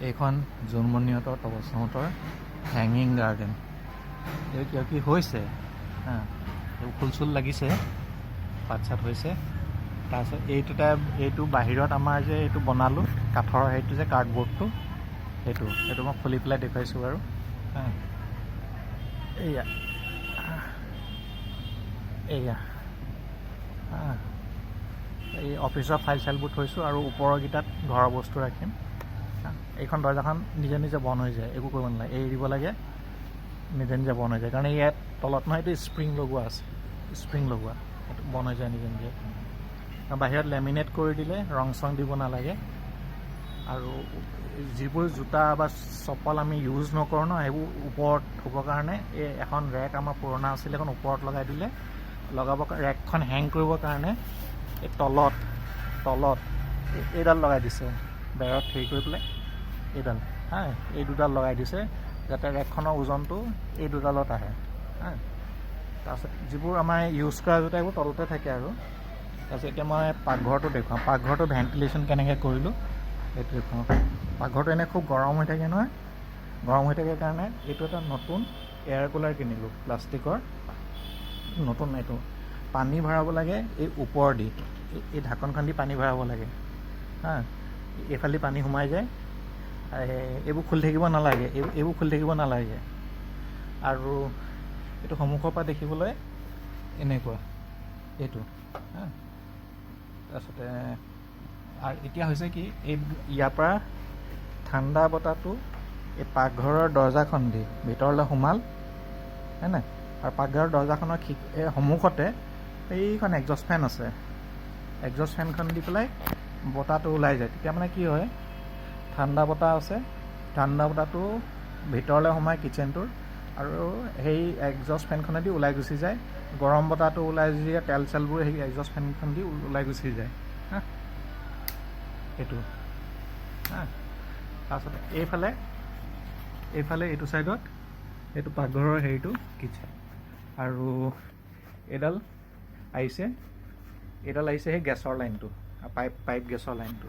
এইখন জোনমণিহঁতৰ তপস্যাহঁতৰ হেঙিং গাৰ্ডেন। এই কিয় কি হৈছে এইবোৰ ফুল চুল লাগিছে, পাত চাত হৈছে। তাৰপিছত এইটো বাহিৰত আমাৰ যে এইটো বনালোঁ কাঠৰ সেইটো যে কাৰ্ডবৰ্ডটো, সেইটো মই খুলি পেলাই দেখুৱাইছোঁ বাৰু। এয়া এই অফিচৰ ফাইল চাইলবোৰ থৈছোঁ আৰু ওপৰৰকেইটাত ঘৰৰ বস্তু ৰাখিম। এইখন দৰ্জাখন নিজে নিজে বন্ধ হৈ যায়, একো কৰিব নালাগে, এৰি দিব লাগে, নিজে নিজে বন্ধ হৈ যায়। কাৰণ ইয়াত তলত নহয়, এইটো স্প্ৰিং লগোৱা আছে, সেইটো বন্ধ হৈ যায় নিজে নিজে। বাহিৰত লেমিনেট কৰি দিলে ৰং চং দিব নালাগে। আৰু যিবোৰ জোতা বা চপ্পল আমি ইউজ নকৰোঁ ন, সেইবোৰ ওপৰত থ'বৰ কাৰণে এই এখন ৰেক আমাৰ পুৰণা আছিলে, এখন ওপৰত লগাই দিলে, ৰেকখন হেং কৰিবৰ কাৰণে এই তলত এইডাল লগাই দিছে, বেৰত হেৰি কৰি পেলাই এইডাল এই দুডাল লগাই দিছে, যাতে ৰেকখনৰ ওজনটো এই দুডালত আহে। তাৰপিছত যিবোৰ আমাৰ ইউজ কৰা জোতা এইবোৰ তলতে থাকে আৰু। তাৰপিছত এতিয়া মই পাকঘৰটো দেখুৱাম, পাকঘৰটো ভেণ্টিলেশ্যন কেনেকৈ কৰিলোঁ সেইটো দেখুৱাম। পাকঘৰটো এনেই খুব গৰম হৈ থাকে নহয়, গৰম হৈ থাকে কাৰণে এইটো এটা নতুন এয়াৰ কুলাৰ কিনিলোঁ প্লাষ্টিকৰ, নতুন। এইটো পানী ভৰাব লাগে এই ওপৰেদি, এই ঢাকনখন দি পানী ভৰাব লাগে এইফালে পানী সোমাই যায়। এইবোৰ খুলি থাকিব নালাগে। আৰু এইটো সন্মুখৰ পৰা দেখিবলৈ এনেকুৱা এইটো তাৰপিছতে আৰু এতিয়া হৈছে কি, ইয়াৰ পৰা ঠাণ্ডা বতাহটো এই পাকঘৰৰ দৰ্জাখন দি ভিতৰলৈ সোমাল নাই, আৰু পাকঘৰৰ দৰ্জাখনৰ সন্মুখতে এইখন এগজষ্ট ফেন আছে, এগজষ্ট ফেনখন দি পেলাই বতাহটো ওলাই যায়। তেতিয়া মানে কি হয়, ঠাণ্ডা বতাহ আছে, ঠাণ্ডা বতাহটো ভিতৰলৈ সোমাই কিটচেনটোৰ, আৰু সেই এগজষ্ট ফেনখনেদি ওলাই গুচি যায়। গৰম বতাহটো ওলাই যায়, তেল চেলবোৰ সেই এগজষ্ট ফেনখন দি ওলাই গুচি যায় এইটো তাৰপিছত এইফালে এইটো ছাইডত এইটো পাকঘৰৰ হেৰিটো কিটচেন, আৰু এইডাল আহিছে সেই গেছৰ লাইনটো, পাইপ গেছৰ লাইনটো।